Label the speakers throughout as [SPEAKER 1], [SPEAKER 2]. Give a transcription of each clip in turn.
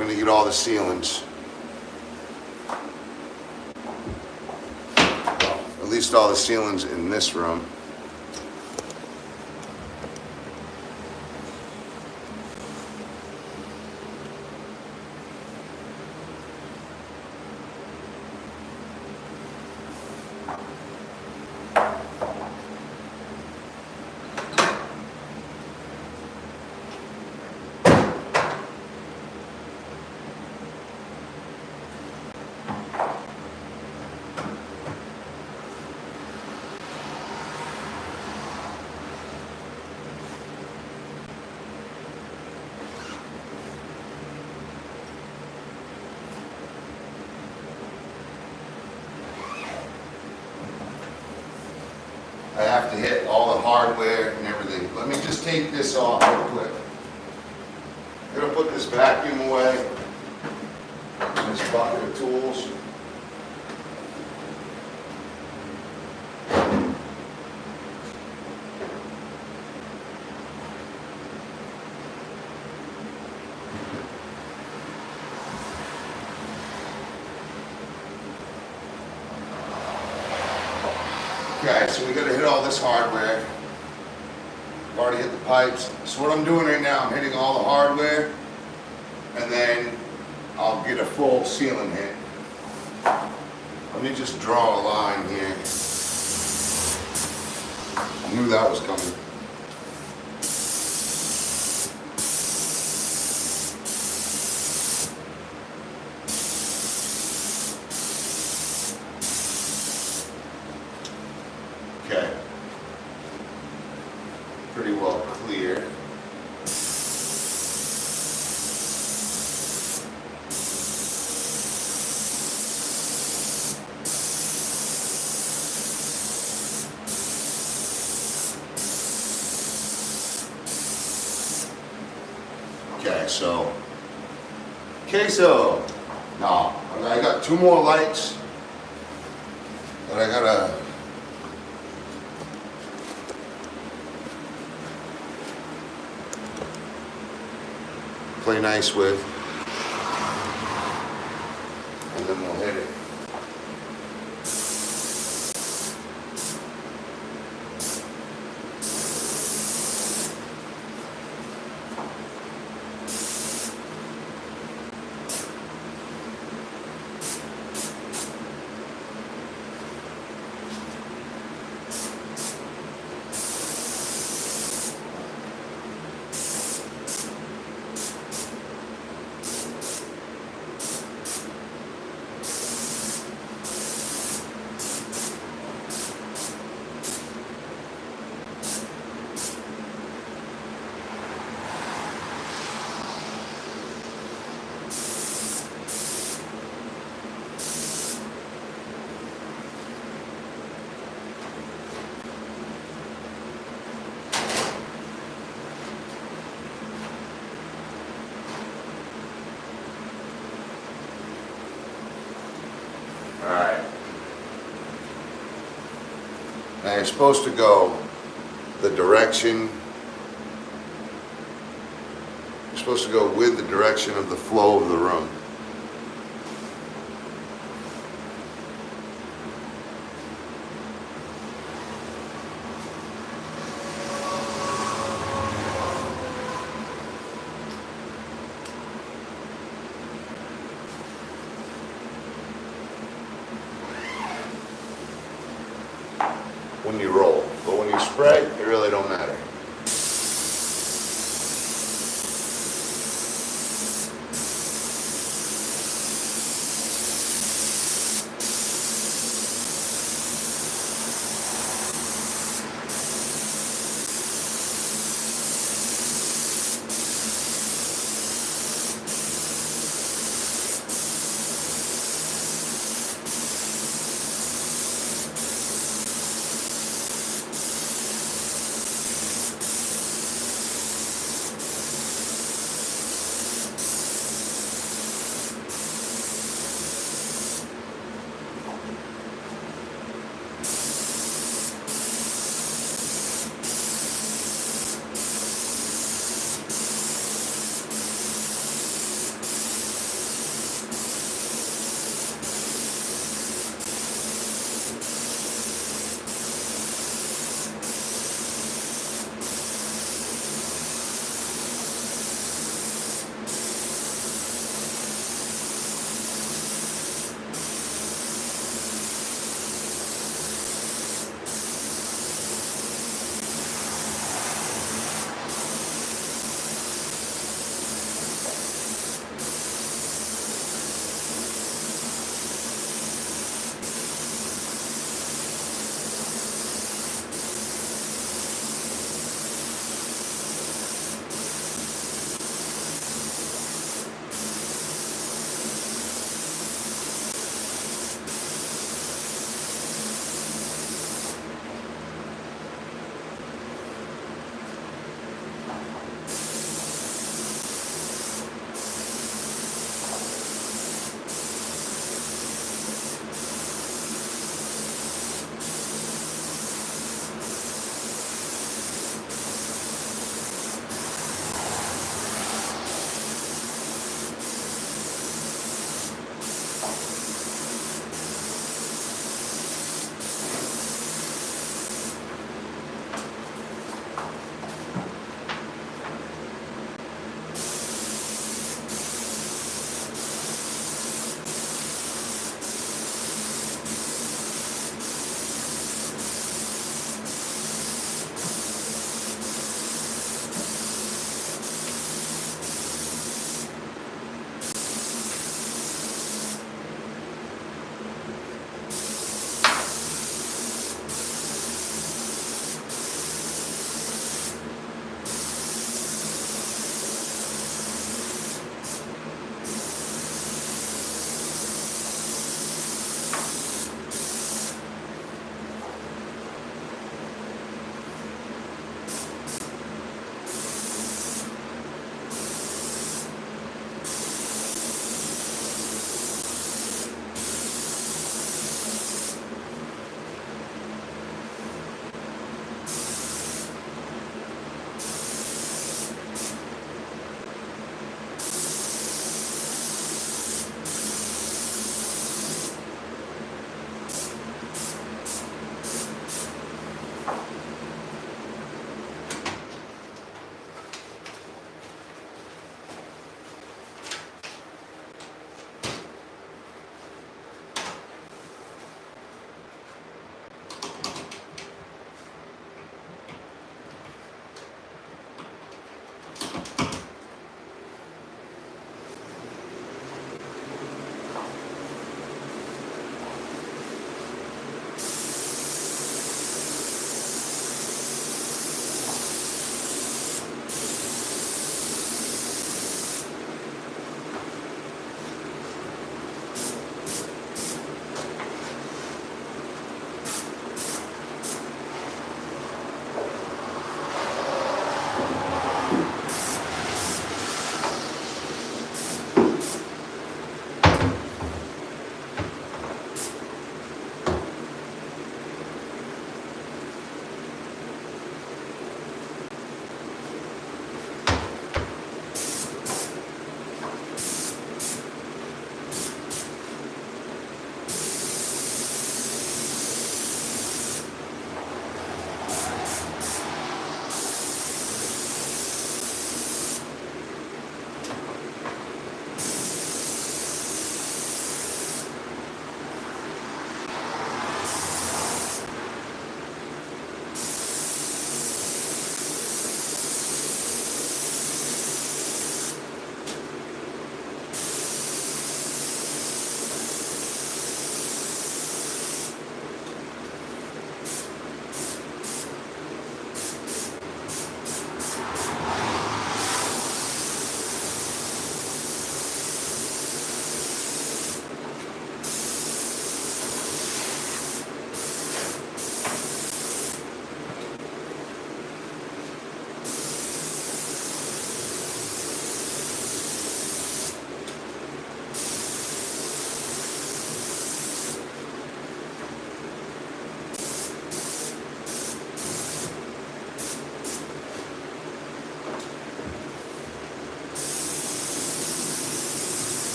[SPEAKER 1] We're gonna get all the ceilings. At least all the ceilings in this room. I have to hit all the hardware and everything. Let me just take this off real quick. I'm gonna put this vacuum away. This bucket of tools. Okay, so we gotta hit all this hardware. I've already hit the pipes. So what I'm doing right now, I'm hitting all the hardware, and then I'll get a full ceiling hit. Let me just draw a line here. I knew that was coming. Okay. Pretty well clear. Okay, so queso. Now, I got two more lights that I gotta play nice with, and then we'll hit it. Alright. Now you're supposed to go the direction, you're supposed to go with the direction of the flow of the room. When you roll, but when you spray, it really don't matter.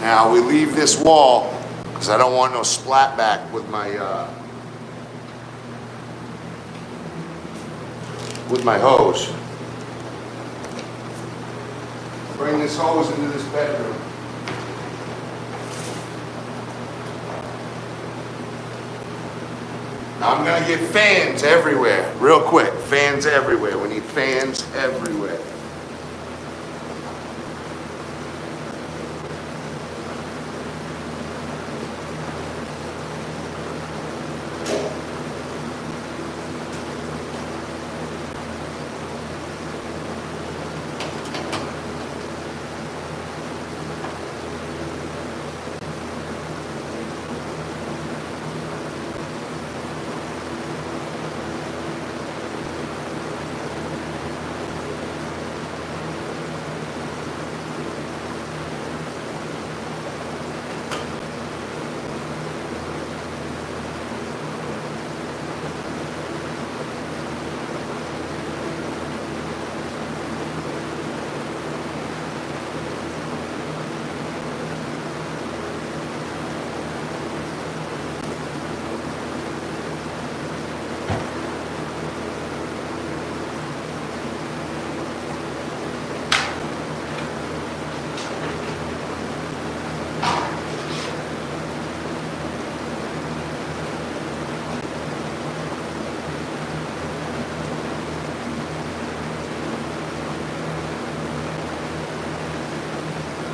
[SPEAKER 1] Now we leave this wall because I don't want no splat back with my hose. Bring this hose into this bedroom. Now I'm gonna get fans everywhere, real quick. Fans everywhere. We need fans everywhere.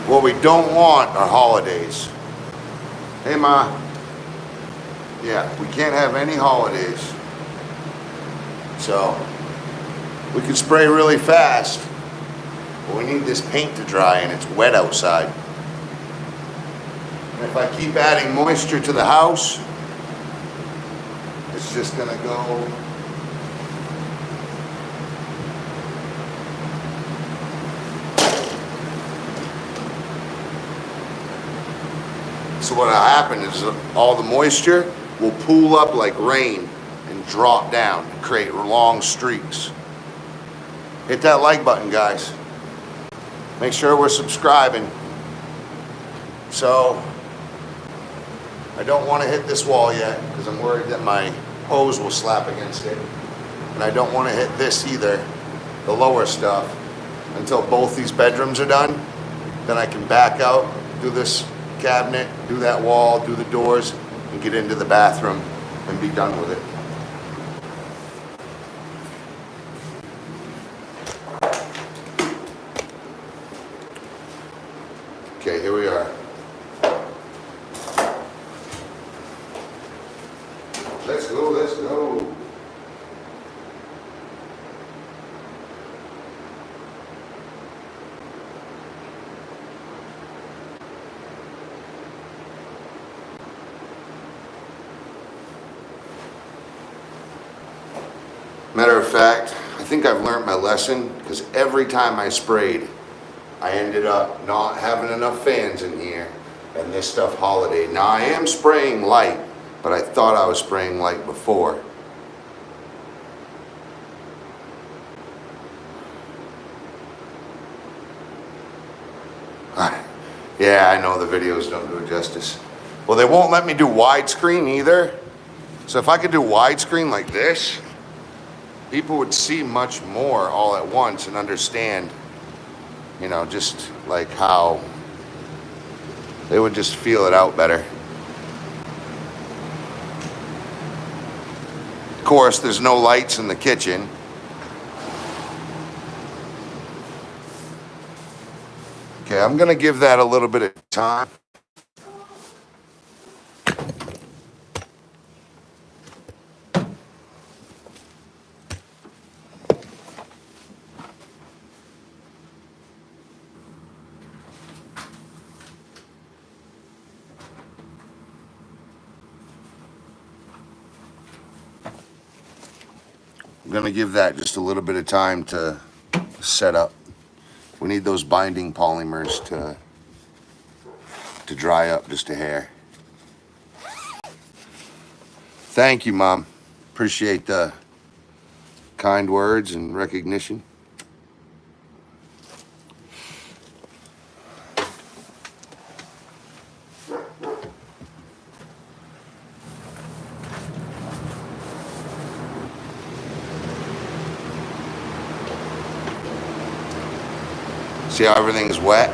[SPEAKER 1] What we don't want are holidays. Hey, Ma. Yeah, we can't have any holidays. So, we can spray really fast, but we need this paint to dry and it's wet outside. And if I keep adding moisture to the house, it's just gonna go. So what'll happen is all the moisture will pool up like rain and drop down and create long streaks. Hit that like button, guys. Make sure we're subscribing. So, I don't want to hit this wall yet because I'm worried that my hose will slap against it. And I don't want to hit this either, the lower stuff, until both these bedrooms are done. Then I can back out, do this cabinet, do that wall, do the doors, and get into the bathroom and be done with it. Okay, here we are. Let's go, let's go. Matter of fact, I think I've learned my lesson because every time I sprayed, I ended up not having enough fans in here and this stuff holiday. Now I am spraying light, but I thought I was spraying light before. Yeah, I know the videos don't do it justice. Well, they won't let me do widescreen either. So if I could do widescreen like this, people would see much more all at once and understand, you know, just like how they would just feel it out better. Of course, there's no lights in the kitchen. Okay, I'm gonna give that a little bit of time. I'm gonna give that just a little bit of time to set up. We need those binding polymers to dry up just a hair. Thank you, Mom. Appreciate the kind words and recognition. See how everything's wet?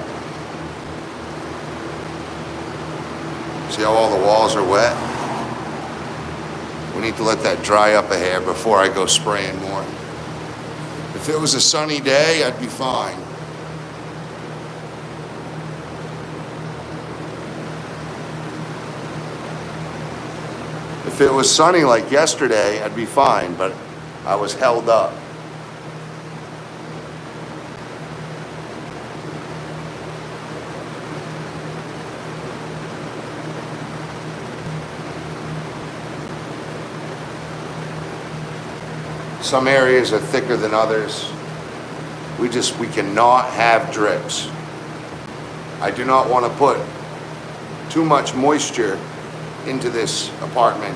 [SPEAKER 1] See how all the walls are wet? We need to let that dry up a hair before I go spraying more. If it was a sunny day, I'd be fine. If it was sunny like yesterday, I'd be fine, but I was held up. Some areas are thicker than others. We cannot have drips. I do not want to put too much moisture into this apartment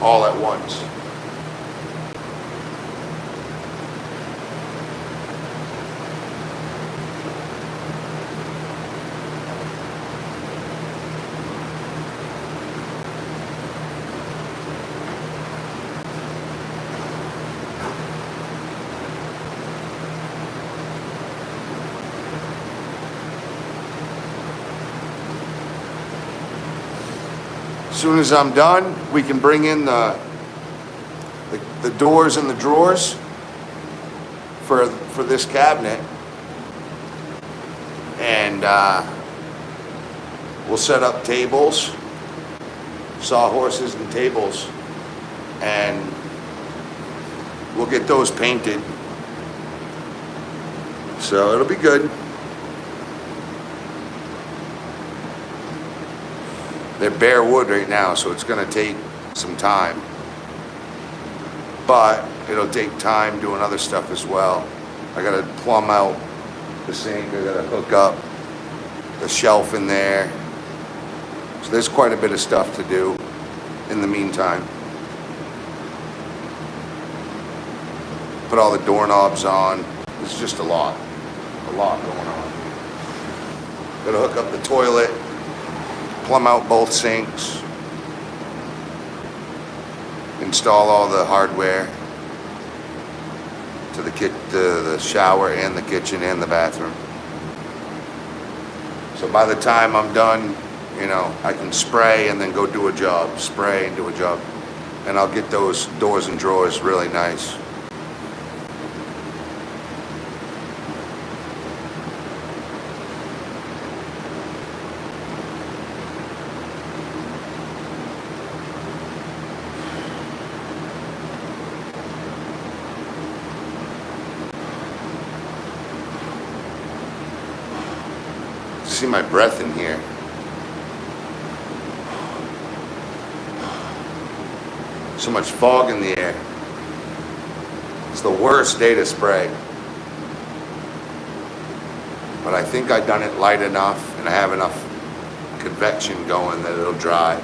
[SPEAKER 1] all at once. As soon as I'm done, we can bring in the doors and the drawers for this cabinet, and we'll set up tables, sawhorses and tables, and we'll get those painted. So it'll be good. They're bare wood right now, so it's gonna take some time. But it'll take time doing other stuff as well. I gotta plumb out the sink, I gotta hook up the shelf in there. So there's quite a bit of stuff to do in the meantime. Put all the doorknobs on. It's just a lot going on. Gotta hook up the toilet, plumb out both sinks, install all the hardware to the shower and the kitchen and the bathroom. So by the time I'm done, I can spray and then go do a job, spray and do a job. And I'll get those doors and drawers really nice. See my breath in here. So much fog in the air. It's the worst day to spray. But I think I've done it light enough and I have enough convection going that it'll dry.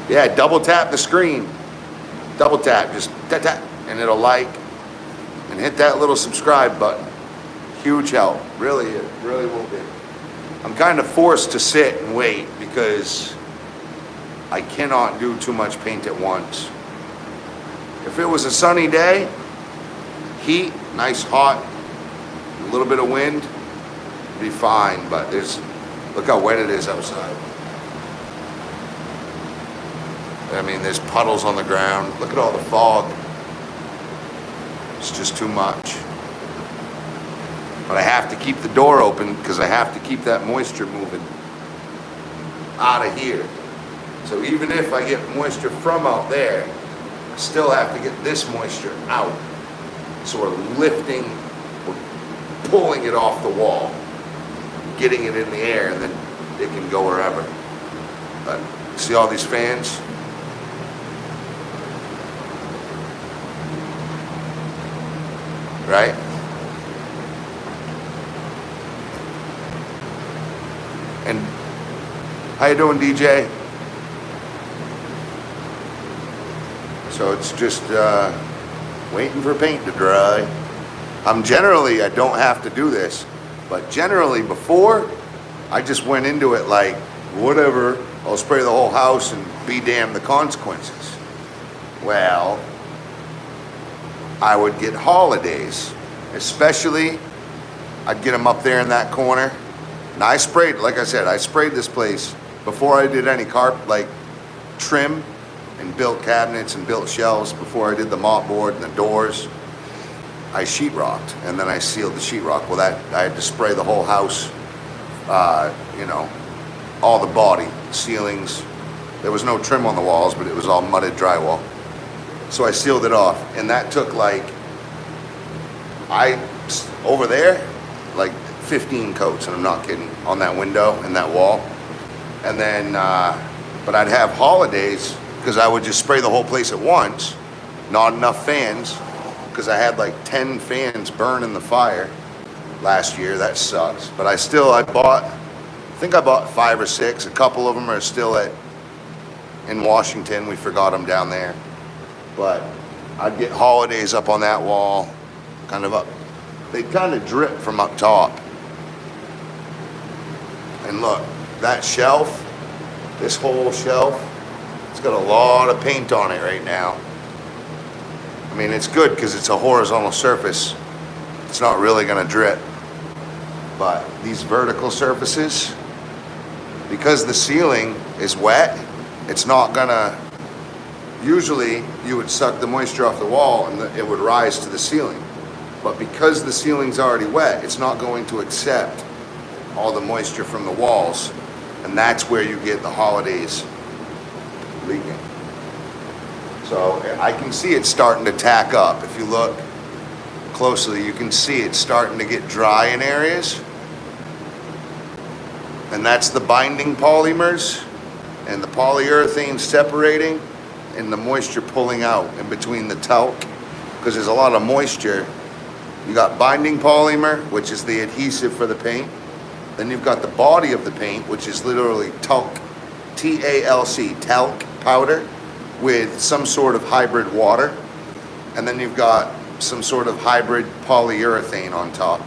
[SPEAKER 1] Yeah, double tap the screen. Double tap, just tap tap, and it'll like, and hit that little subscribe button. Huge help, really, it really will be. I'm kind of forced to sit and wait because I cannot do too much paint at once. If it was a sunny day, heat, nice hot, a little bit of wind, it'd be fine, but look how wet it is outside. I mean, there's puddles on the ground. Look at all the fog. It's just too much. But I have to keep the door open because I have to keep that moisture moving out of here. So even if I get moisture from out there, I still have to get this moisture out. So we're lifting, we're pulling it off the wall, getting it in the air, and then it can go wherever. But see all these fans? Right? And how you doing, DJ? So it's just waiting for paint to dry. I don't have to do this, but generally before, I just went into it like, whatever, I'll spray the whole house and be damned the consequences. Well, I would get holidays, especially I'd get them up there in that corner. And I sprayed, like I said, I sprayed this place before I did any like trim and built cabinets and built shelves, before I did the mop board and the doors. I sheetrocked, and then I sealed the sheetrock. Well, that I had to spray the whole house, you know, all the body, ceilings. There was no trim on the walls, but it was all mudded drywall. So I sealed it off, and that took like, over there, like 15 coats, and I'm not kidding, on that window and that wall. And then, but I'd have holidays, because I would just spray the whole place at once, not enough fans, because I had like 10 fans burn in the fire last year. That sucks. But I think I bought 5 or 6. A couple of them are still in Washington. We forgot them down there. But I'd get holidays up on that wall, kind of up. They'd kind of drip from up top. And look, that shelf, this whole shelf, it's got a lot of paint on it right now. I mean, it's good because it's a horizontal surface. It's not really going to drip. But these vertical surfaces, because the ceiling is wet, it's not going to, usually you would suck the moisture off the wall and it would rise to the ceiling. But because the ceiling's already wet, it's not going to accept all the moisture from the walls. And that's where you get the holidays leaking. So I can see it starting to tack up. If you look closely, you can see it starting to get dry in areas. And that's the binding polymers and the polyurethane separating and the moisture pulling out in between the talc, because there's a lot of moisture. You got binding polymer, which is the adhesive for the paint. Then you've got the body of the paint, which is literally talc, T-A-L-C, talc powder, with some sort of hybrid water. And then you've got some sort of hybrid polyurethane on top.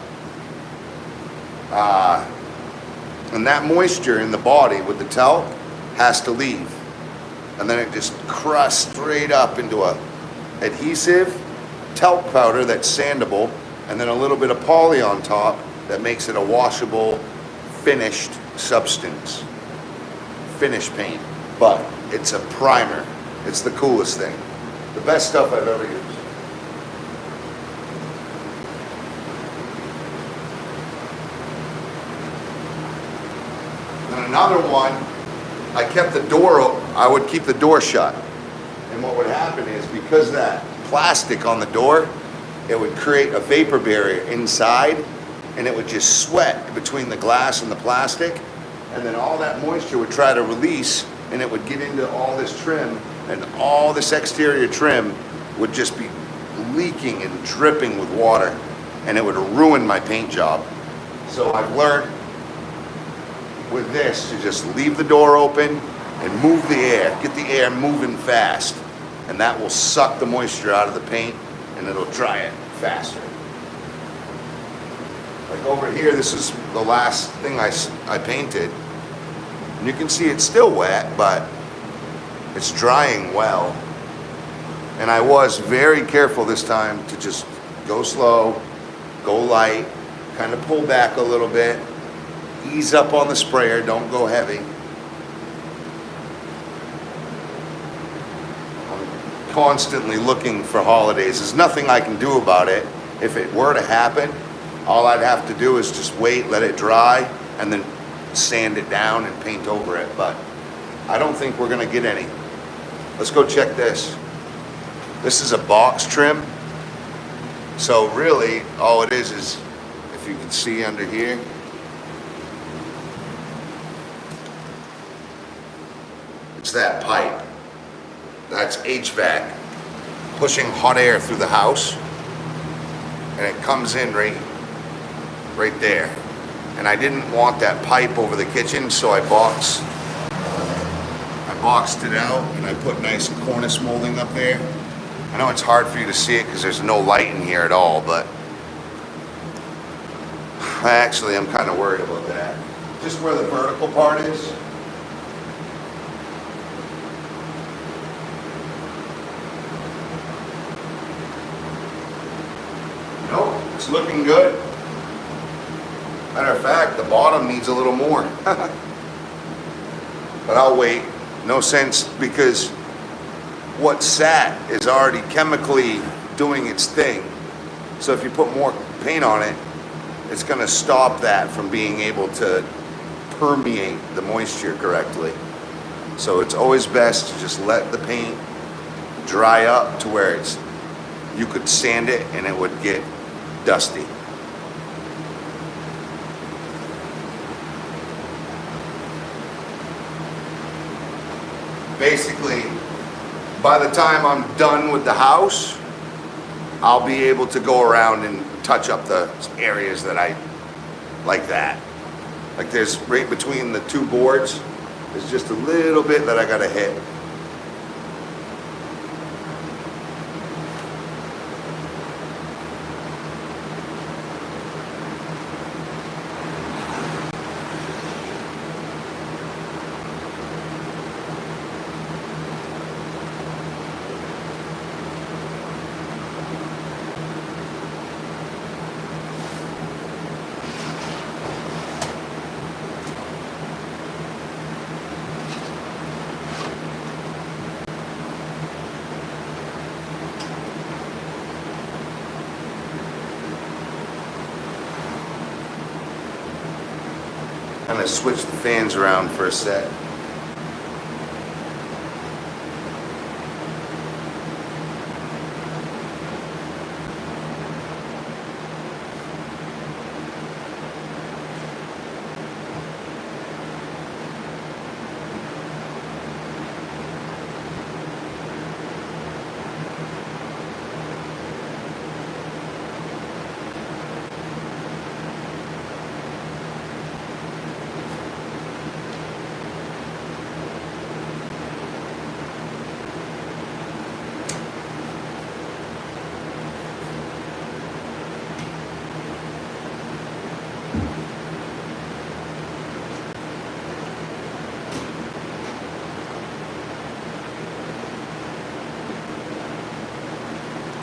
[SPEAKER 1] And that moisture in the body with the talc has to leave. And then it just crusts straight up into a adhesive talc powder that's sandable, and then a little bit of poly on top that makes it a washable, finished substance. Finish paint. But it's a primer. It's the coolest thing. The best stuff I've ever used. And another one, I kept the door open. I would keep the door shut. And what would happen is, because that plastic on the door, it would create a vapor barrier inside, and it would just sweat between the glass and the plastic. And then all that moisture would try to release, and it would get into all this trim, and all this exterior trim would just be leaking and dripping with water, and it would ruin my paint job. So I've learned with this to just leave the door open and move the air, get the air moving fast, and that will suck the moisture out of the paint, and it'll dry it faster. Like over here, this is the last thing I painted, and you can see it's still wet, but it's drying well. And I was very careful this time to just go slow, go light, kind of pull back a little bit, ease up on the sprayer, don't go heavy. I'm constantly looking for holidays. There's nothing I can do about it. If it were to happen, all I'd have to do is just wait, let it dry, and then sand it down and paint over it. But I don't think we're gonna get any. Let's go check this. This is a box trim. So really, all it is, if you can see under here, it's that pipe. That's HVAC pushing hot air through the house, and it comes in right there. And I didn't want that pipe over the kitchen, so I boxed it out, and I put nice cornice molding up there. I know it's hard for you to see it because there's no light in here at all, but I'm kind of worried about that. Just where the vertical part is. It's looking good. Matter of fact, the bottom needs a little more. But I'll wait. No sense, because what sat is already chemically doing its thing. So if you put more paint on it, it's going to stop that from being able to permeate the moisture correctly. So it's always best to just let the paint dry up to where you could sand it and it would get dusty. Basically, by the time I'm done with the house, I'll be able to go around and touch up the areas that I like that. Like there's right between the two boards, there's just a little bit that I gotta hit. Kind of switch the fans around for a sec.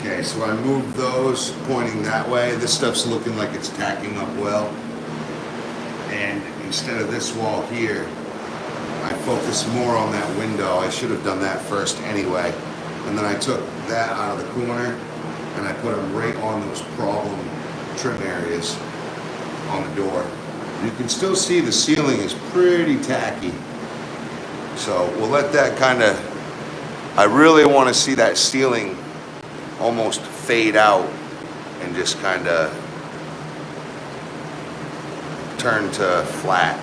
[SPEAKER 1] Okay, so I moved those pointing that way. This stuff's looking like it's tacking up well. And instead of this wall here, I focused more on that window. I should have done that first anyway. And then I took that out of the corner and I put them right on those problem trim areas on the door. You can still see the ceiling is pretty tacky. So we'll let that kind of, I really want to see that ceiling almost fade out and just kind of turn to flat.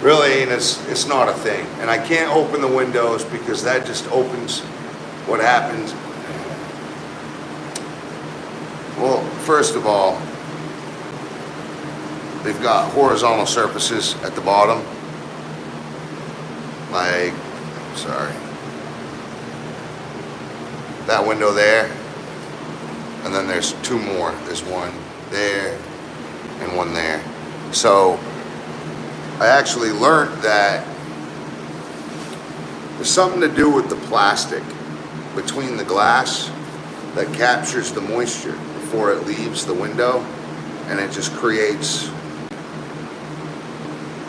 [SPEAKER 1] Really, and it's not a thing. And I can't open the windows because that just opens what happens. Well, first of all, they've got horizontal surfaces at the bottom. Like, sorry. That window there. And then there's two more. There's one there and one there. So I actually learned that there's something to do with the plastic between the glass that captures the moisture before it leaves the window, and it just creates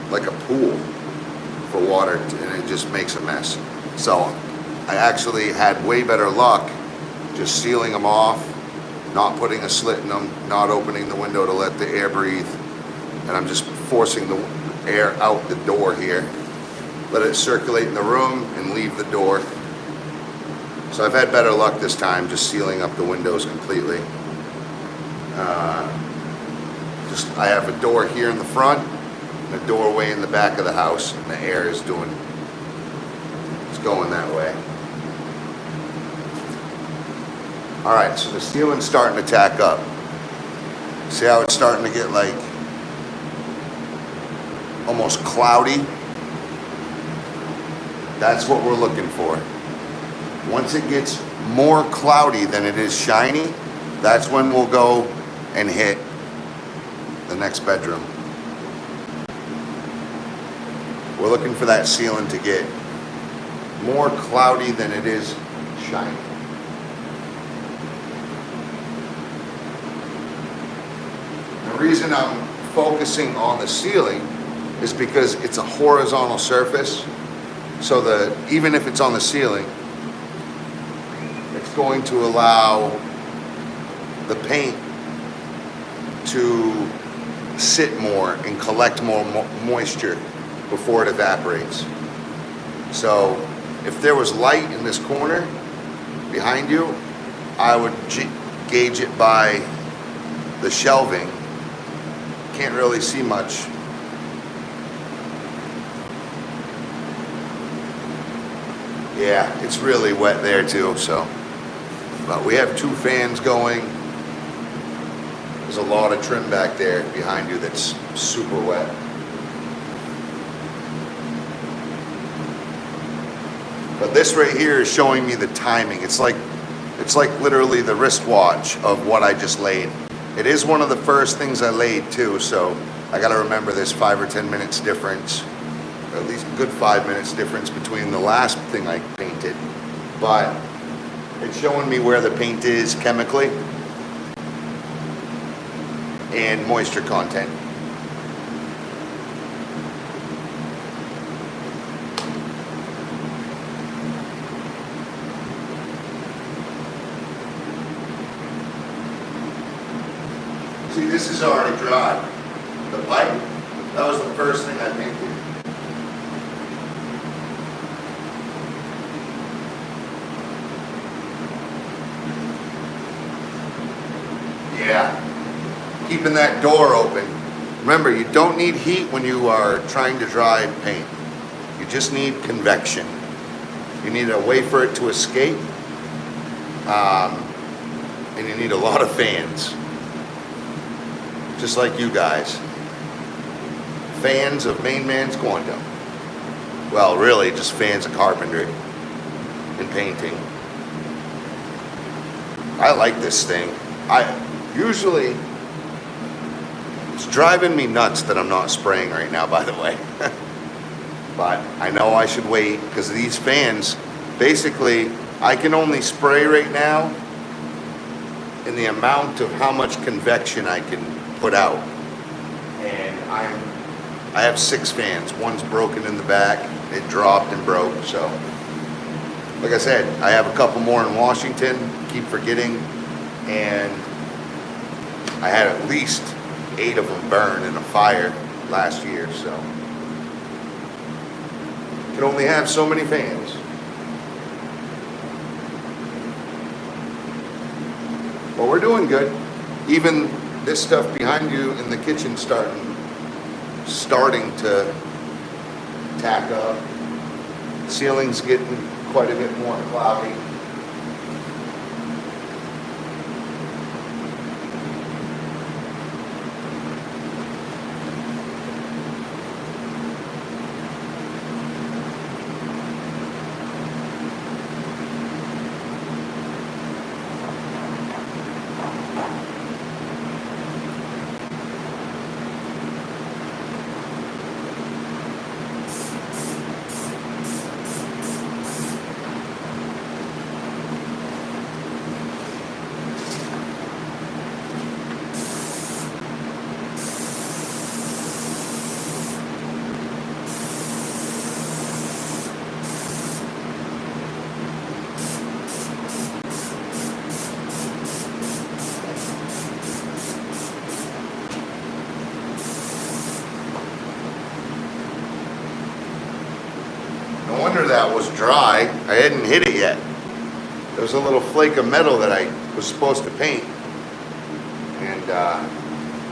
[SPEAKER 1] like a pool for water, and it just makes a mess. So I actually had way better luck just sealing them off, not putting a slit in them, not opening the window to let the air breathe, and I'm just forcing the air out the door here. Let it circulate in the room and leave the door. So I've had better luck this time just sealing up the windows completely. I have a door here in the front and a doorway in the back of the house, and the air is going that way. All right, so the ceiling's starting to tack up. See how it's starting to get like almost cloudy? That's what we're looking for. Once it gets more cloudy than it is shiny, That's when we'll go and hit the next bedroom. We're looking for that ceiling to get more cloudy than it is shiny. The reason I'm focusing on the ceiling is because it's a horizontal surface, so even if it's on the ceiling, it's going to allow the paint to sit more and collect more moisture before it evaporates. So if there was light in this corner behind you, I would gauge it by the shelving. Can't really see much. Yeah, it's really wet there too, so. But we have 2 fans going. There's a lot of trim back there behind you that's super wet. But this right here is showing me the timing. It's like literally the wristwatch of what I just laid. It is one of the first things I laid too, so I gotta remember there's 5 or 10 minutes difference, or at least a good 5 minutes difference between the last thing I painted. But it's showing me where the paint is chemically and moisture content. See, this is already dry. The pipe, that was the first thing I painted. Yeah, keeping that door open. Remember, you don't need heat when you are trying to dry paint. You just need convection. You need a way for it to escape, and you need a lot of fans. Just like you guys. Fans of Main Man Squanto. Well, really, just fans of carpentry and painting. I like this thing. Usually, it's driving me nuts that I'm not spraying right now, by the way. But I know I should wait, because these fans, basically, I can only spray right now in the amount of how much convection I can put out. And I have 6 fans. One's broken in the back. It dropped and broke, so. Like I said, I have a couple more in Washington. Keep forgetting. And I had at least 8 of them burn in a fire last year, so. You can only have so many fans. But we're doing good. Even this stuff behind you in the kitchen starting to tack up. Ceiling's getting quite a bit more cloudy. No wonder that was dry. I hadn't hit it yet. There was a little flake of metal that I was supposed to paint. And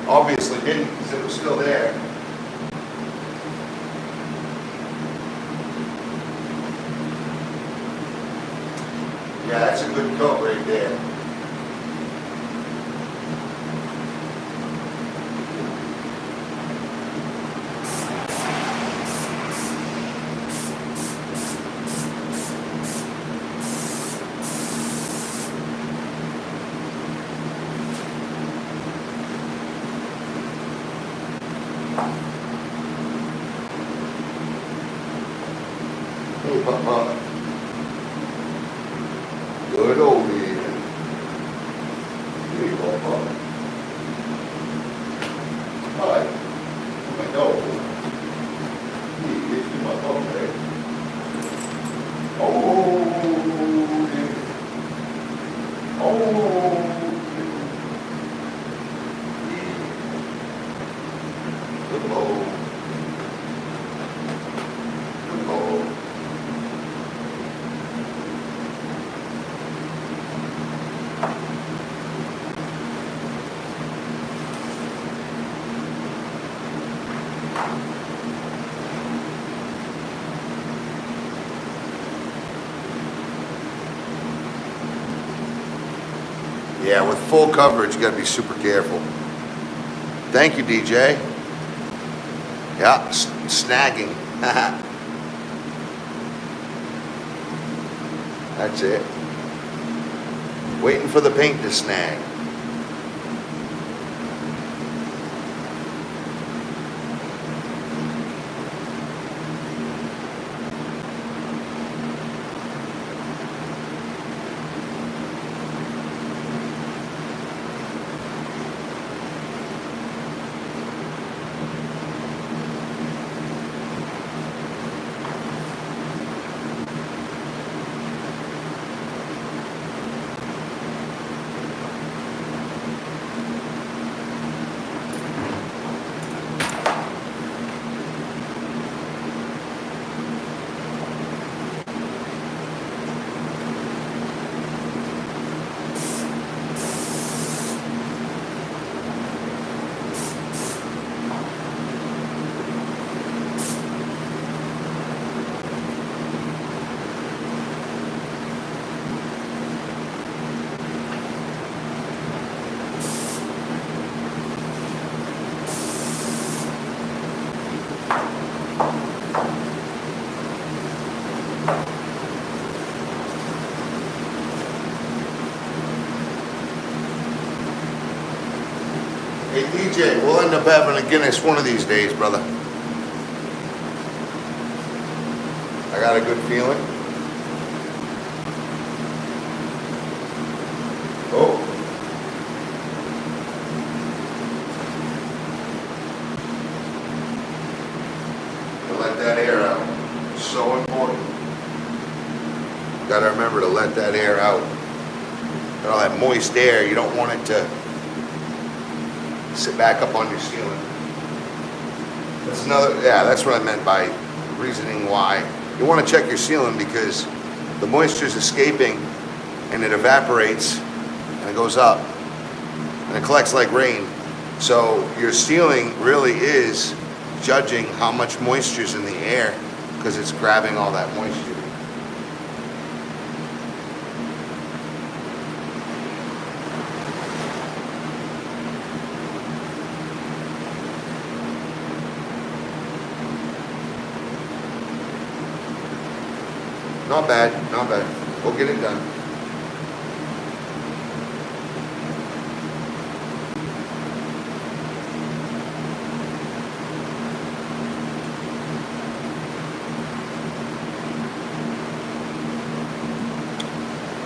[SPEAKER 1] obviously didn't, because it was still there. Yeah, that's a good coat right there. Good old man. Here you go, bud. Hi. My dog. He gets in my dog, right? Oh, yeah. Oh, yeah. Good boy. Good boy. Yeah, with full coverage, you gotta be super careful. Thank you, DJ. Yeah, snagging. That's it. Waiting for the paint to snag. Hey DJ, we'll end up having a Guinness one of these days, brother. I got a good feeling. Oh. To let that air out. So important. Gotta remember to let that air out. All that moist air, you don't want it to sit back up on your ceiling. That's another, yeah, that's what I meant by reasoning why. You want to check your ceiling because the moisture is escaping and it evaporates and it goes up and it collects like rain. So your ceiling really is judging how much moisture is in the air because it's grabbing all that moisture. Not bad, not bad. We'll get it done.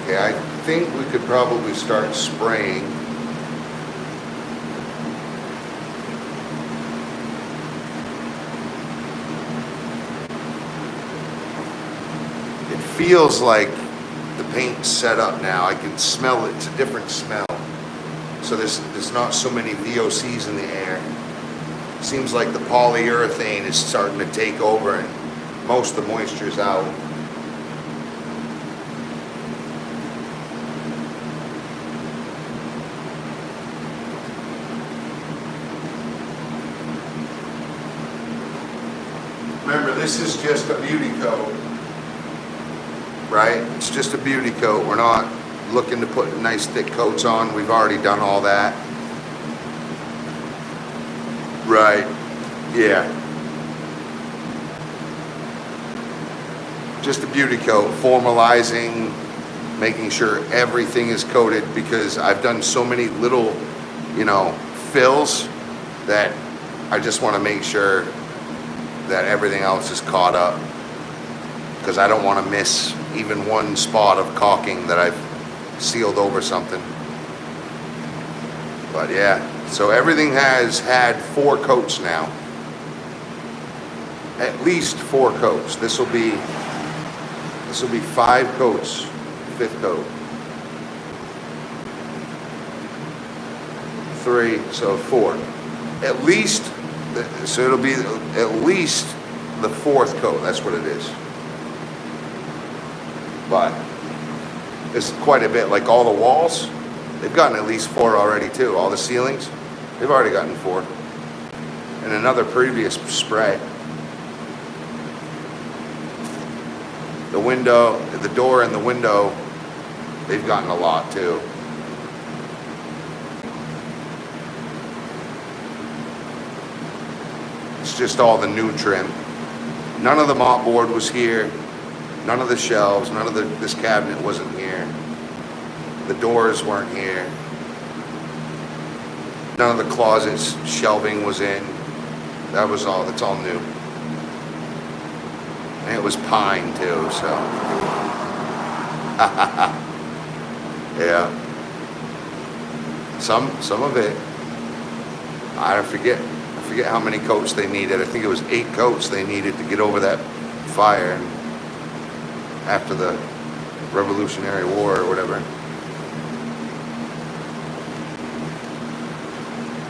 [SPEAKER 1] Okay, I think we could probably start spraying. Feels like the paint's set up now. I can smell it. It's a different smell. So there's not so many VOCs in the air. Seems like the polyurethane is starting to take over and most of the moisture's out. Remember, this is just a beauty coat. Right? It's just a beauty coat. We're not looking to put nice thick coats on. We've already done all that. Right. Yeah. Just a beauty coat, formalizing, making sure everything is coated because I've done so many little, fills that I just want to make sure that everything else is caught up. because I don't want to miss even one spot of caulking that I've sealed over something. But yeah, so everything has had 4 coats now. At least 4 coats. This will be 5 coats, 5th coat. 3, so 4. At least, so it'll be at least the 4th coat. That's what it is. But it's quite a bit. Like all the walls, they've gotten at least 4 already too. All the ceilings, they've already gotten 4. And another previous spray. The window, the door and the window, they've gotten a lot too. It's just all the new trim. None of the mopboard was here. None of the shelves, none of this cabinet wasn't here. The doors weren't here. None of the closets, shelving was in. That's all new. And it was pine too, so. Yeah. Some of it, I forget how many coats they needed. I think it was 8 coats they needed to get over that fire after the Revolutionary War or whatever.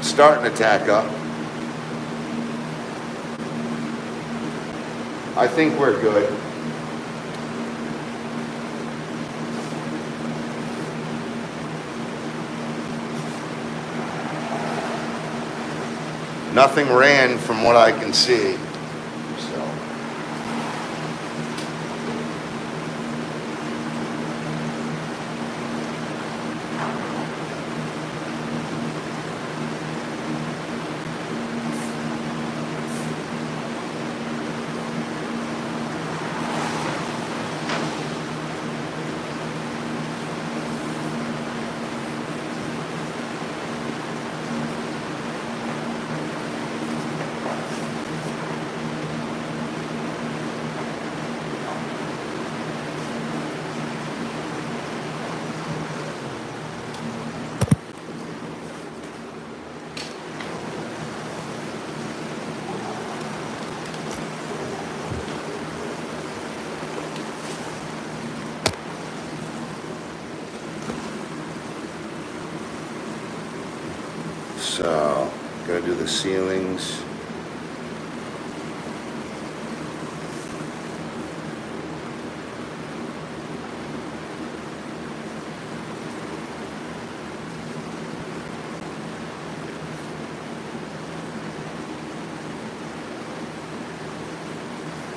[SPEAKER 1] Starting to tack up. I think we're good. Nothing ran from what I can see. So. So, gotta do the ceilings.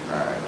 [SPEAKER 1] Alright.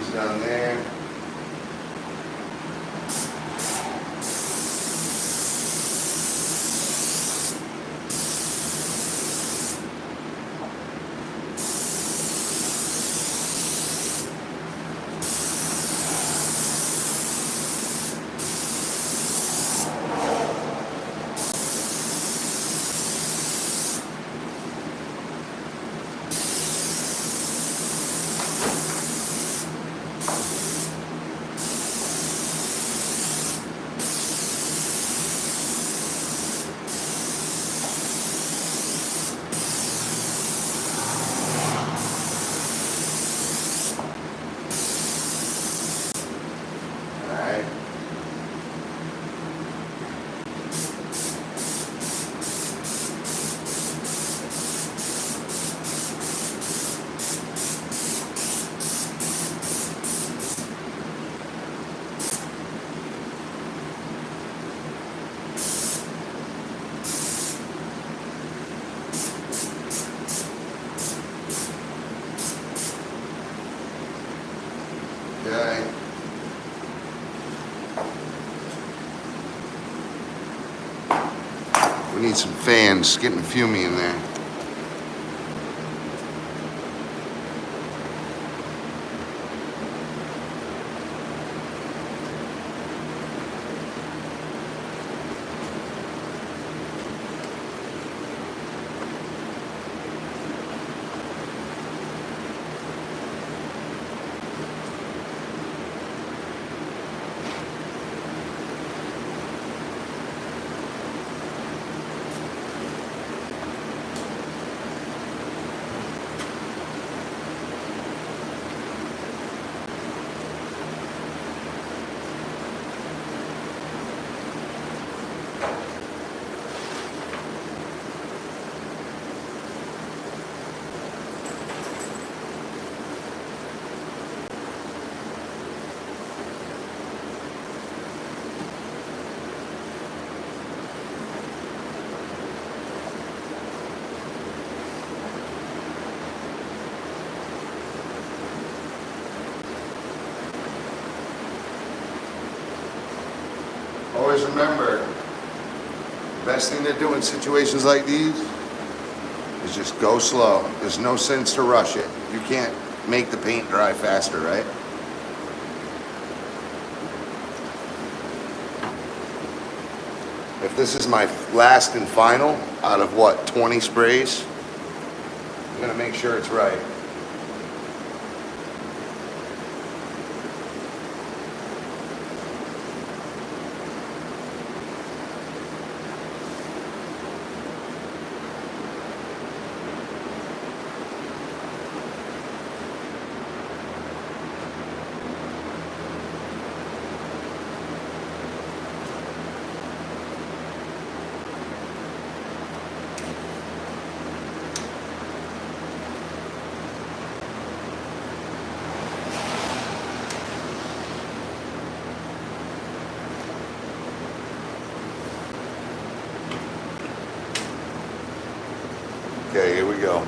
[SPEAKER 1] comes down there. Okay. We need some fans, getting a fumey in there. Always remember, the best thing to do in situations like these is just go slow. There's no sense to rush it. You can't make the paint dry faster, right? If this is my last and final out of what, 20 sprays, I'm gonna make sure it's right. Okay, here we go.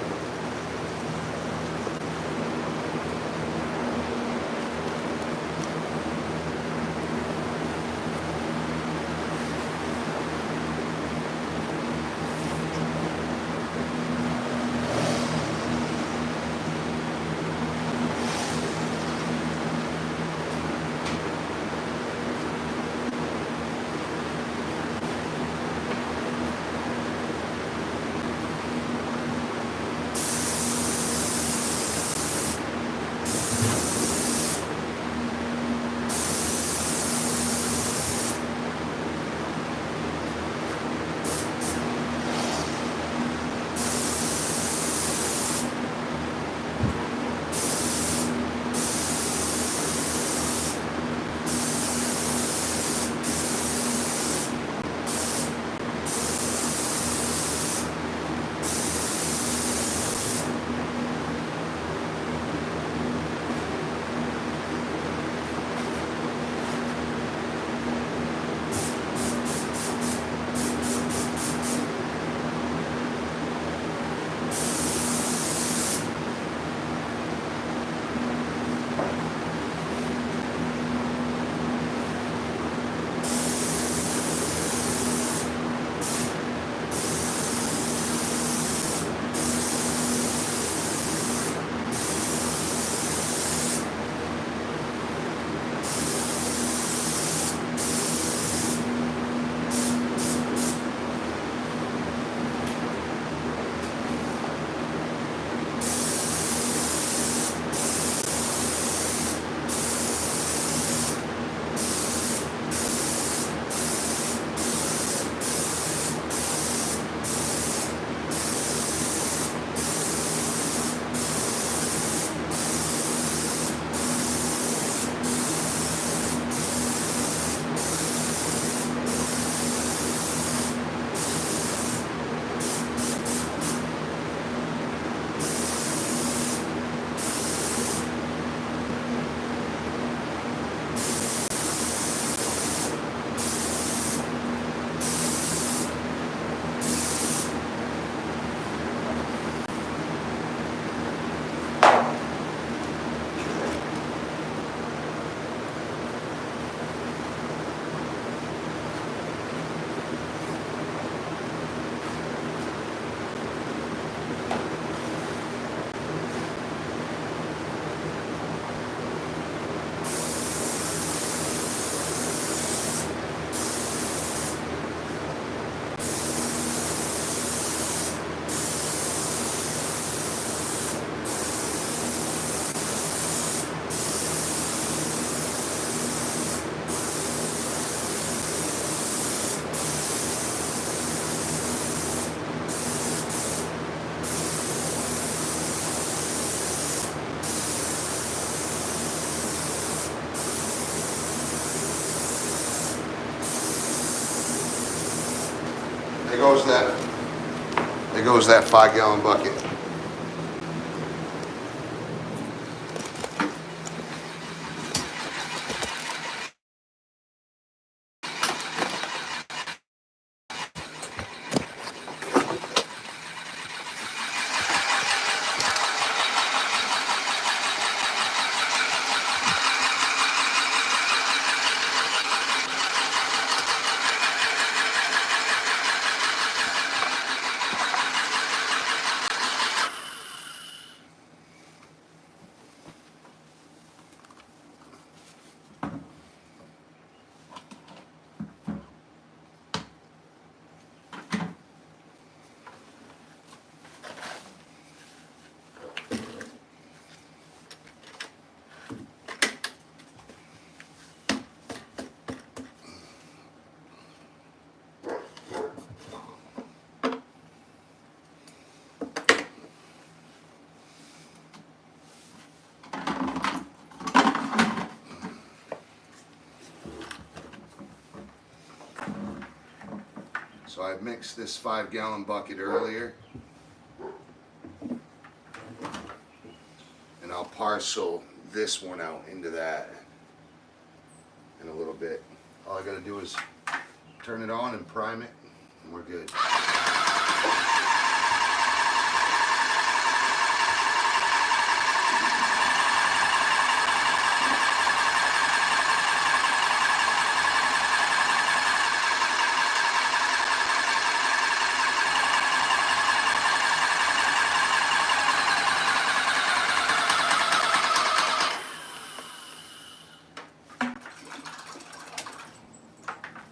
[SPEAKER 1] There goes that 5-gallon bucket. So I mixed this 5-gallon bucket earlier, and I'll parcel this one out into that in a little bit. All I gotta do is turn it on and prime it, and we're good.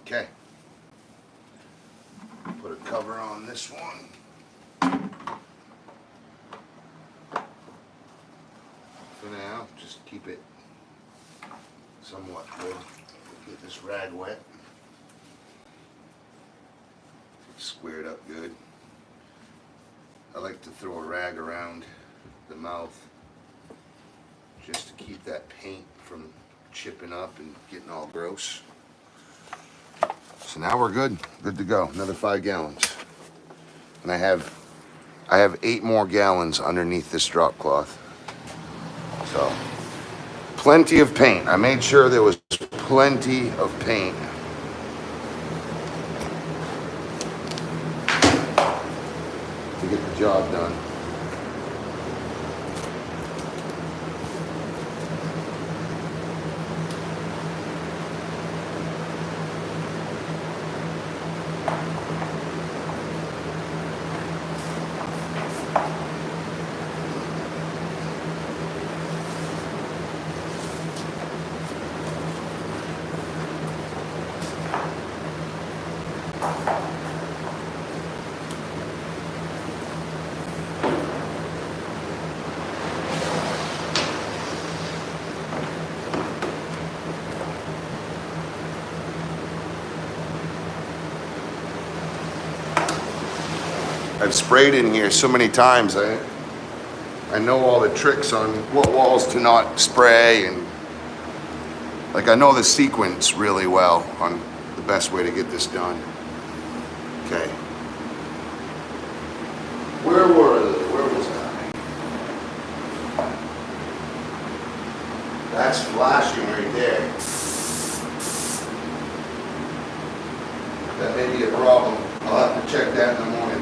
[SPEAKER 1] Okay, put a cover on this one. For now, just keep it somewhat good. Get this rag wet. Squared up good. I like to throw a rag around the mouth just to keep that paint from chipping up and getting all gross. So now we're good to go. Another 5 gallons. And I have 8 more gallons underneath this drop cloth. So, plenty of paint. I made sure there was plenty of paint. To get the job done. I've sprayed in here so many times. I know all the tricks on what walls to not spray, and like I know the sequence really well on the best way to get this done. Okay. Where was I? That's flashing right there. That may be a problem. I'll have to check that in the morning.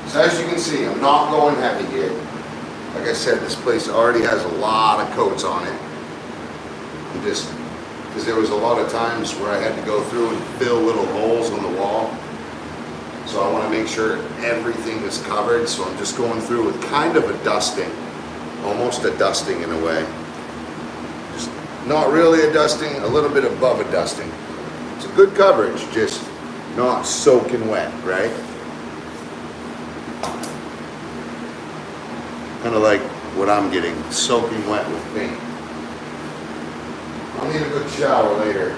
[SPEAKER 1] So as you can see, I'm not going heavy here. Like I said, this place already has a lot of coats on it. And just because there was a lot of times where I had to go through and fill little holes on the wall. So I want to make sure everything is covered, so I'm just going through with kind of a dusting, almost a dusting in a way. Just not really a dusting, a little bit above a dusting. It's a good coverage, just not soaking wet, right? Kind of like what I'm getting, soaking wet with paint. I'll need a good shower later.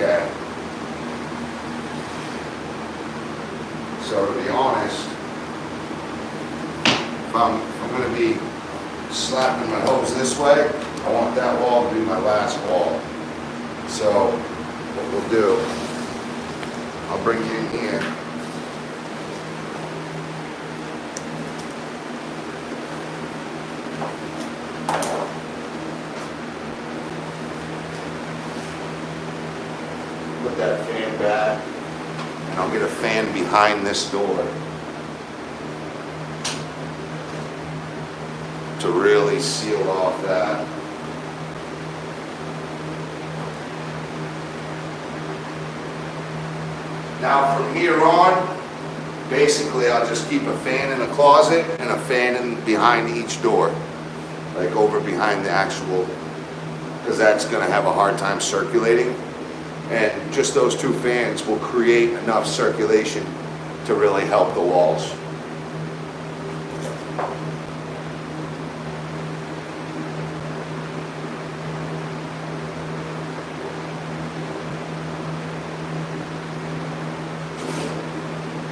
[SPEAKER 1] Okay. So to be honest, if I'm going to be slapping my hose this way, I want that wall to be my last wall. So what we'll do, I'll bring you in here. Put that fan back, and I'll get a fan behind this door to really seal off that. Now from here on, basically I'll just keep a fan in the closet and a fan in behind each door, like over behind the actual, because that's going to have a hard time circulating. And just those two fans will create enough circulation to really help the walls.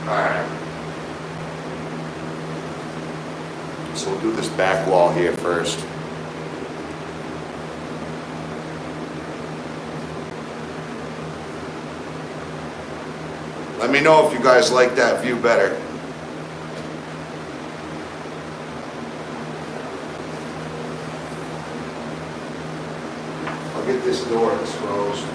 [SPEAKER 1] Alright. So we'll do this back wall here first. Let me know if you guys like that view better. I'll get this door exposed.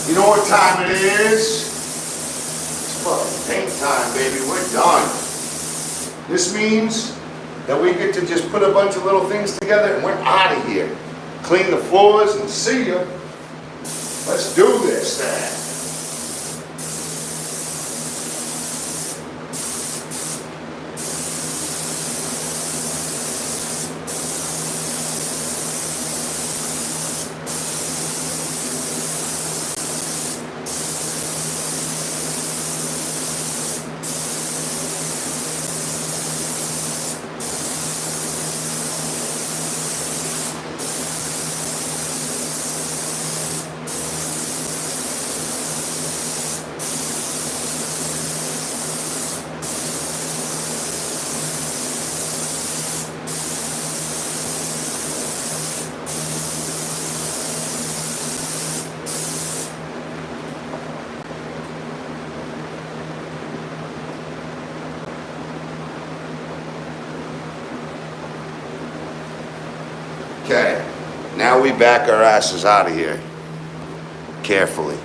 [SPEAKER 1] You know what time it is? It's fucking paint time, baby. We're done. This means that we get to just put a bunch of little things together and we're out of here. Clean the floors and see ya. Let's do this thing. Okay, now we back our asses out of here, carefully.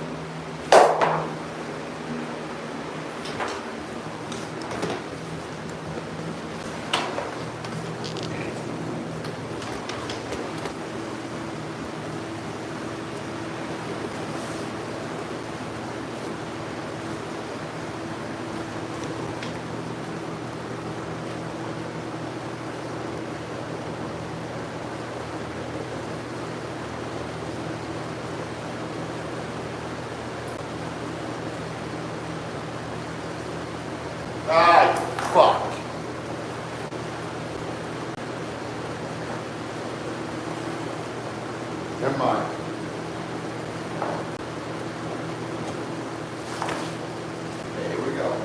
[SPEAKER 1] Never mind. There we go.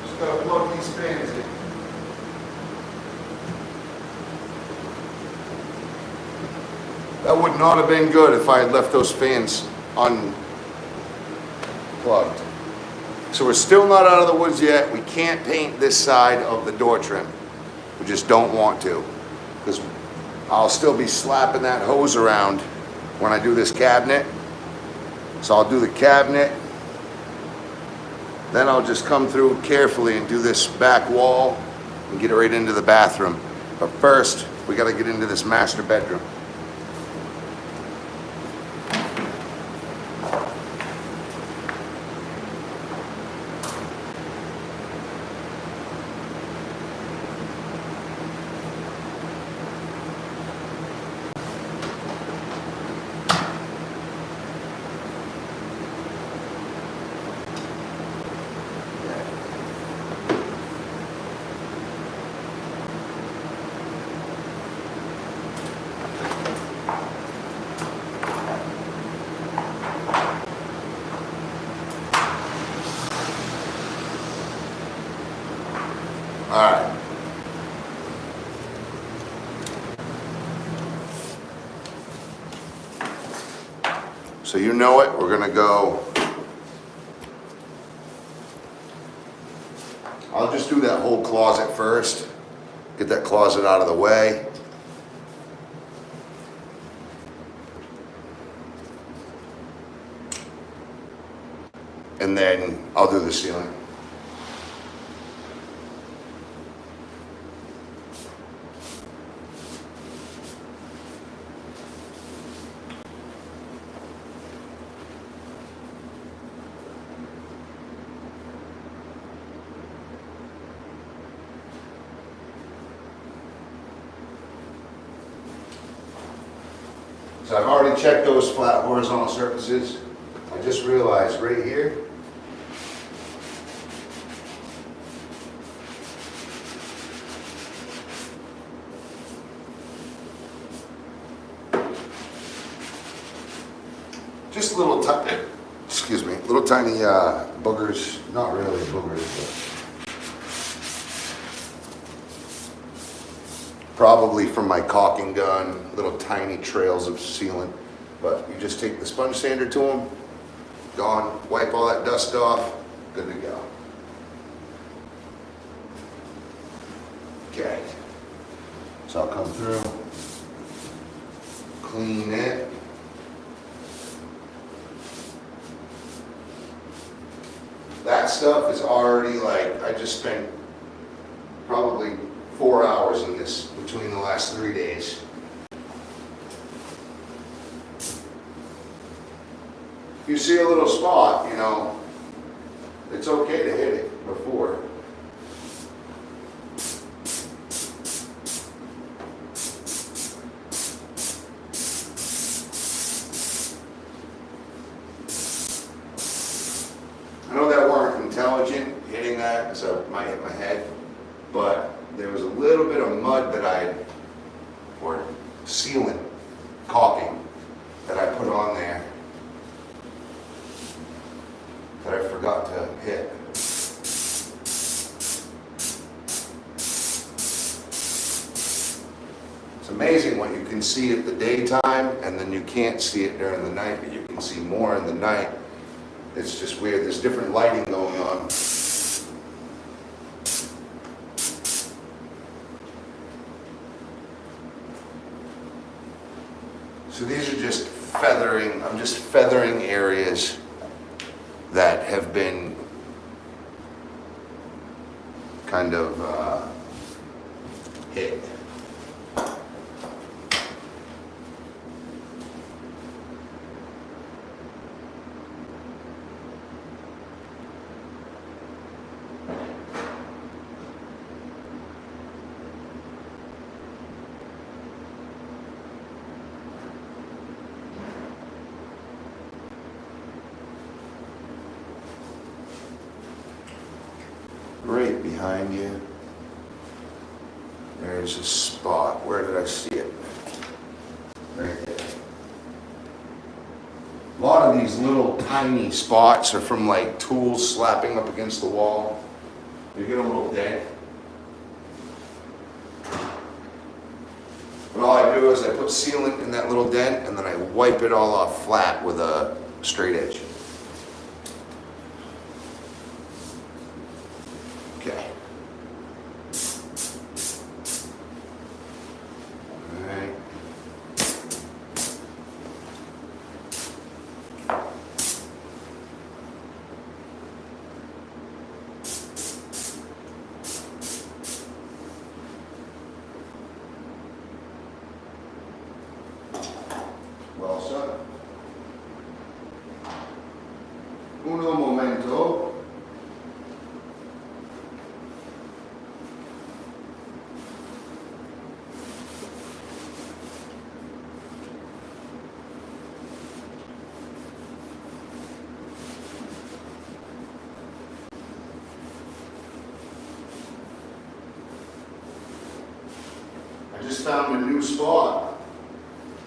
[SPEAKER 1] Just gotta plug these fans in. That would not have been good if I had left those fans unplugged. So we're still not out of the woods yet. We can't paint this side of the door trim. We just don't want to, because I'll still be slapping that hose around when I do this cabinet. So I'll do the cabinet, then I'll just come through carefully and do this back wall and get it right into the bathroom. But first, we gotta get into this master bedroom. All right. So you know it, we're gonna go I'll just do that whole closet first. Get that closet out of the way. And then I'll do the ceiling. So I've already checked those flat horizontal surfaces. I just realized right here, just little tiny, excuse me, little tiny boogers, not really boogers, but probably from my caulking gun, little tiny trails of sealant. But you just take the sponge sander to them, gone, wipe all that dust off, good to go. Okay, so I'll come through, clean it. That stuff is already like, I just spent probably 4 hours in this between the last 3 days. If you see a little spot, you know, it's okay to hit it before. I know that weren't intelligent hitting that, so it might hit my head, but there was a little bit of mud that or sealant, caulking, that I put on there that I forgot to hit. It's amazing what you can see at the daytime and then you can't see it during the night, but you can see more in the night. It's just weird. There's different lighting going on. So these are just feathering, I'm just feathering areas that have been kind of hit. Right behind you, there's a spot. Where did I see it? Right there. A lot of these little tiny spots are from like tools slapping up against the wall. You get a little dent. But all I do is I put sealant in that little dent and then I wipe it all off flat with a straight edge. Okay. All right. Well, sir. Uno momento. I just found a new spot.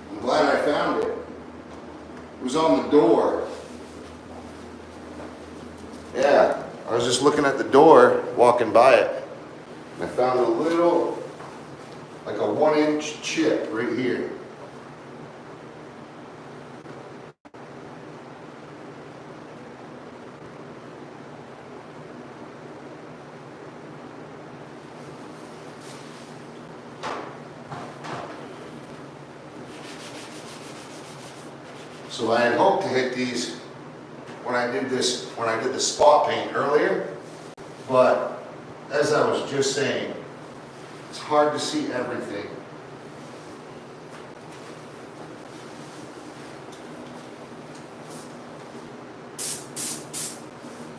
[SPEAKER 1] I'm glad I found it. It was on the door. Yeah, I was just looking at the door, walking by it, and I found a little, like a 1-inch chip right here. So I had hoped to hit these when I did the spot paint earlier, but as I was just saying, it's hard to see everything.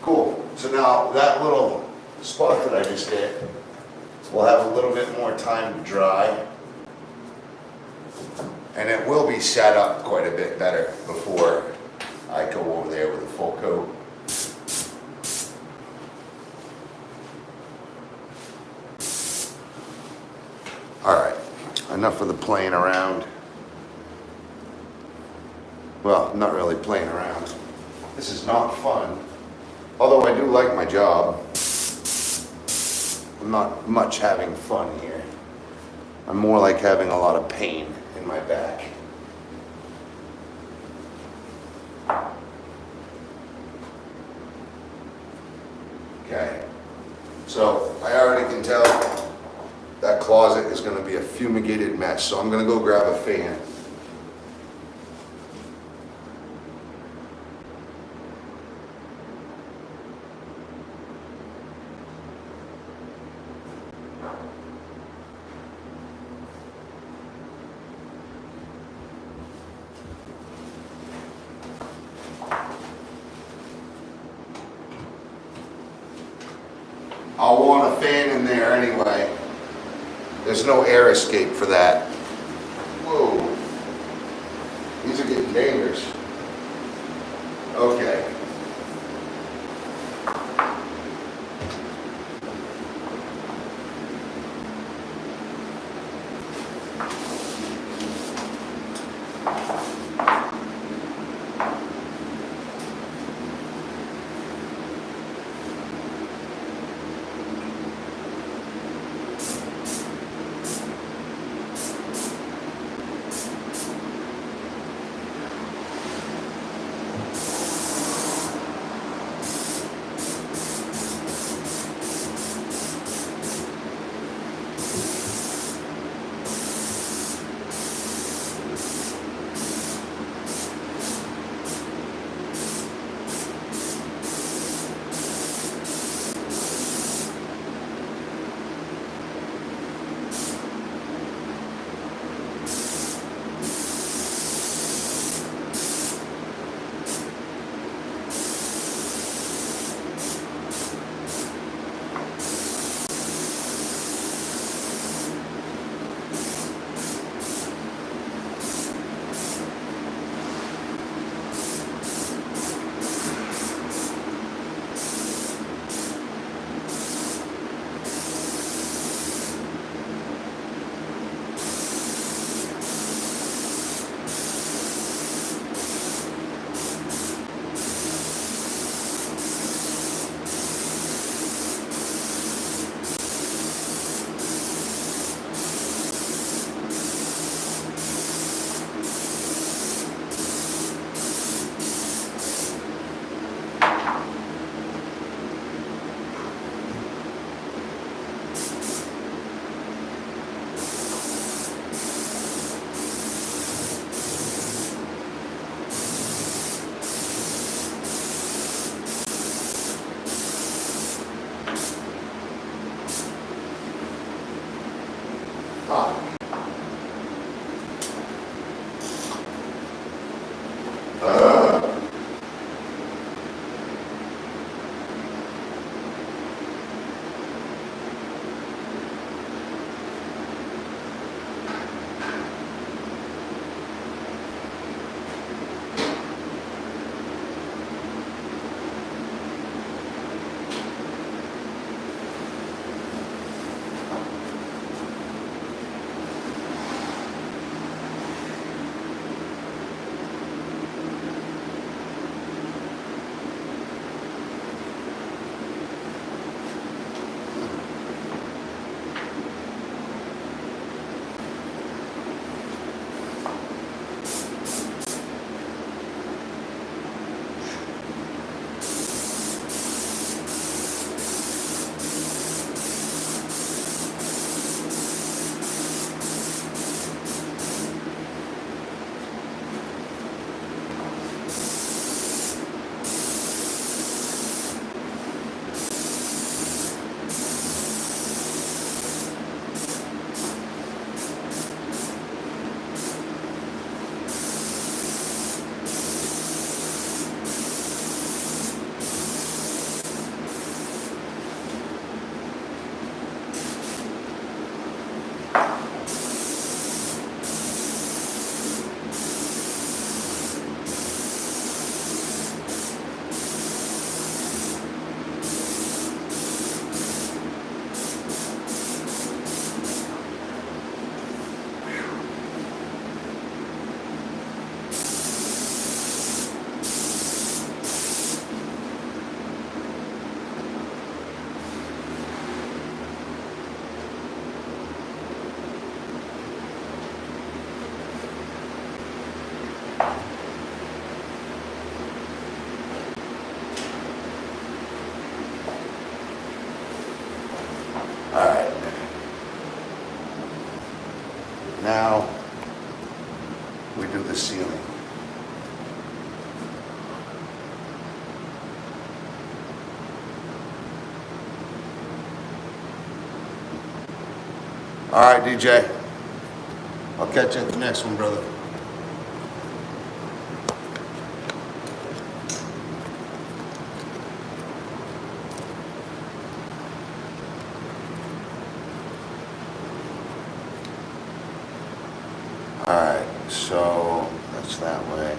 [SPEAKER 1] Cool. So now that little spot that I just hit will have a little bit more time to dry. And it will be set up quite a bit better before I go over there with a full coat. All right, enough of the playing around. Well, not really playing around. This is not fun. Although I do like my job, I'm not much having fun here. I'm more like having a lot of pain in my back. Okay, so I already can tell that closet is going to be a fumigated mess, so I'm going to go grab a fan. I'll want a fan in there anyway. There's no air escape for that. Whoa. These are getting dangerous. Okay. All right, DJ. I'll catch you at the next one, brother. All right, so that's that way.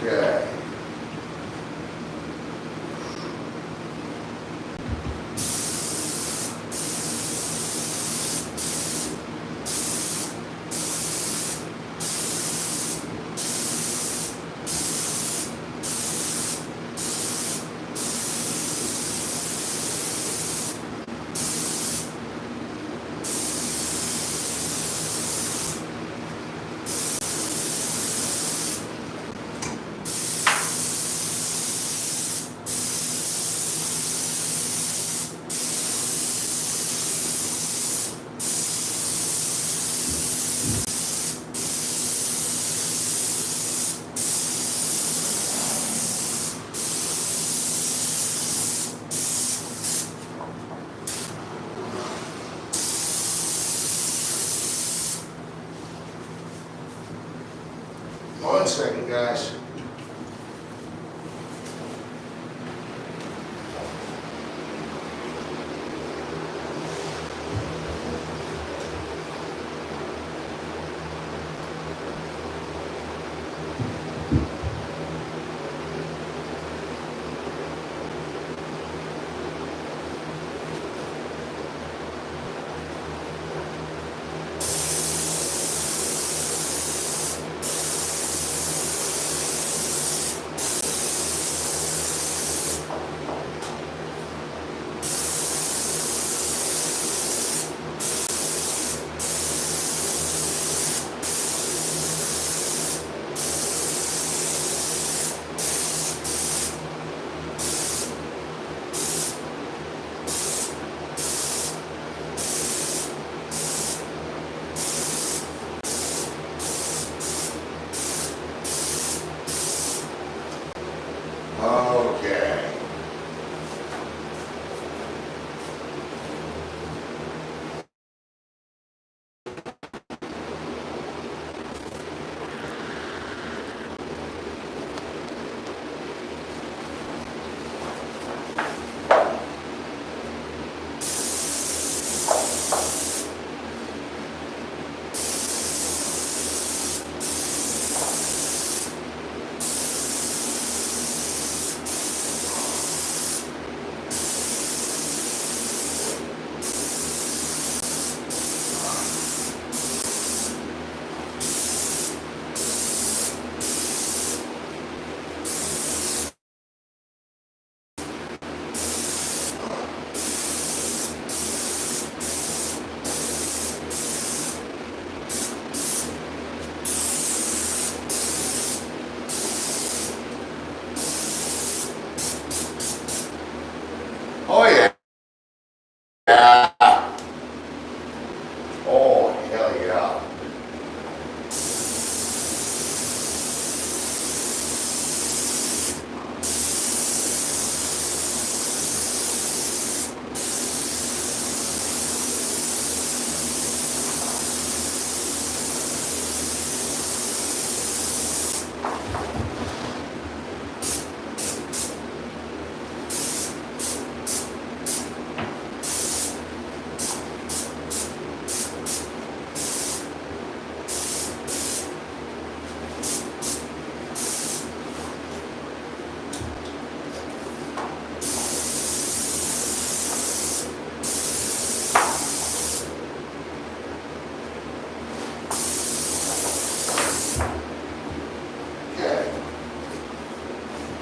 [SPEAKER 1] Okay. One second, guys.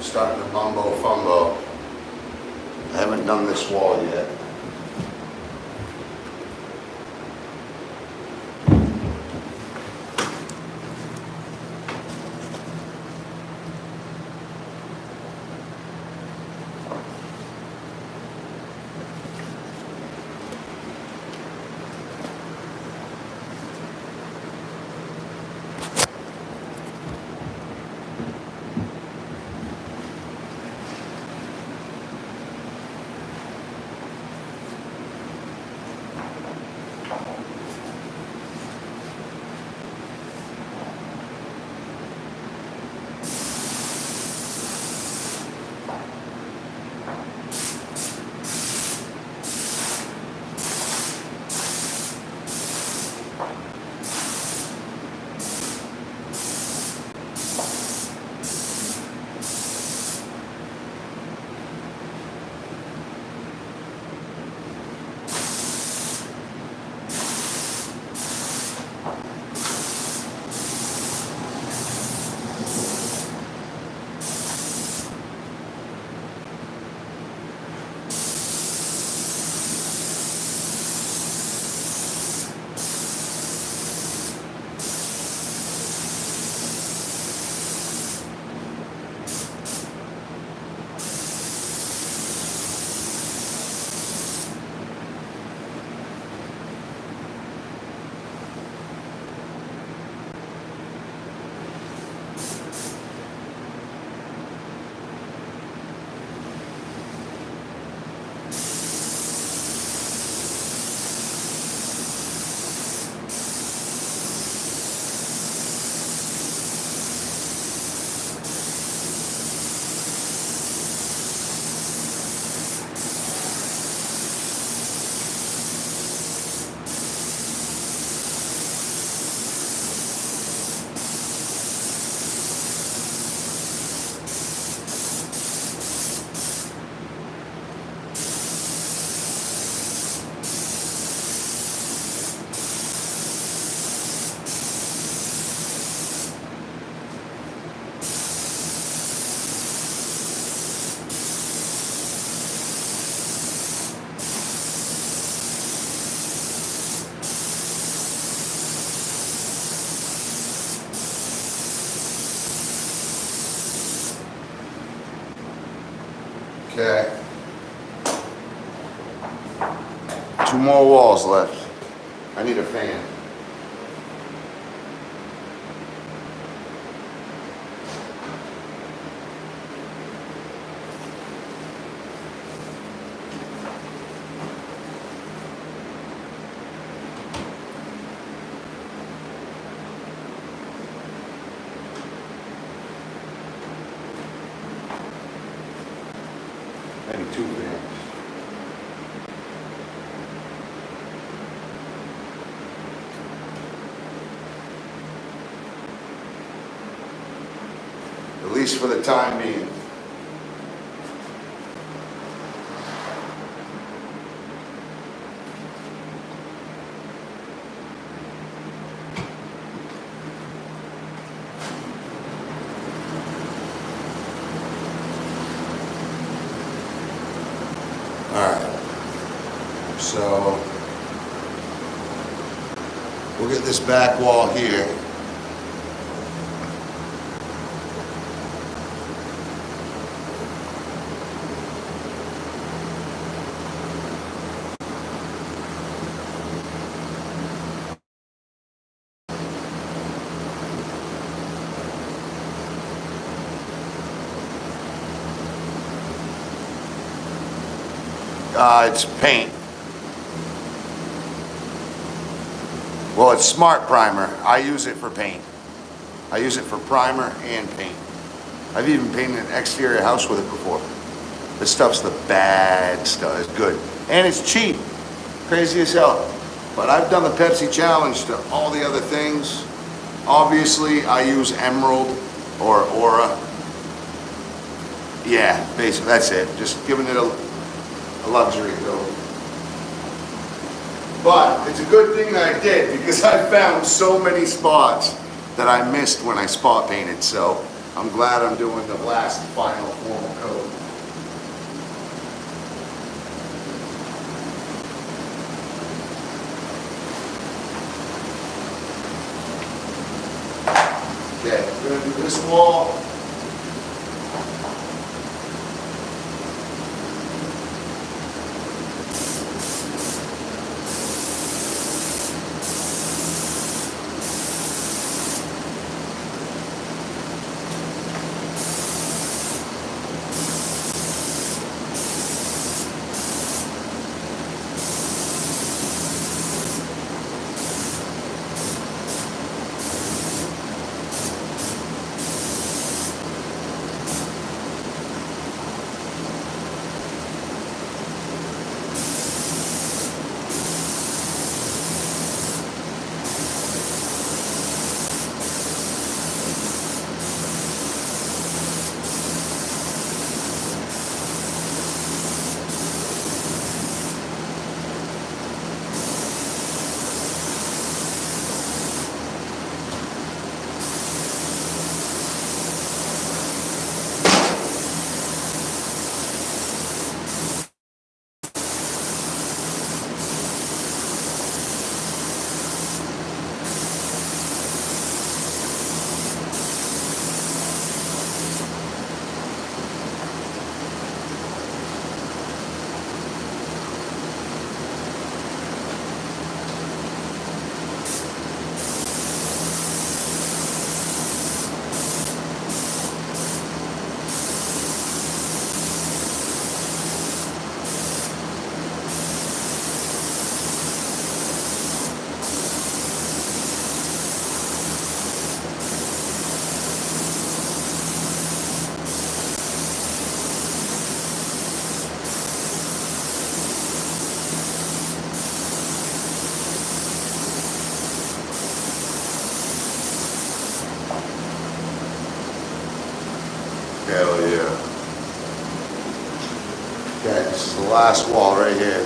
[SPEAKER 1] Starting to mumbo fumbo. I haven't done this wall yet. Okay. 2 more walls left. I need a fan. Maybe 2 fans. At least for the time being. Alright, so we'll get this back wall here. It's paint. Well, it's Smart Primer. I use it for paint. I use it for primer and paint. I've even painted an exterior house with it before. This stuff's the bad stuff. It's good. And it's cheap. Crazy as hell. But I've done the Pepsi challenge to all the other things. Obviously, I use Emerald or Aura. Yeah, basically, that's it. Just giving it a luxury though. But it's a good thing that I did because I found so many spots that I missed when I spot painted. So I'm glad I'm doing the last final formal coat. Okay, we're gonna do this wall. Hell yeah. Okay, this is the last wall right here.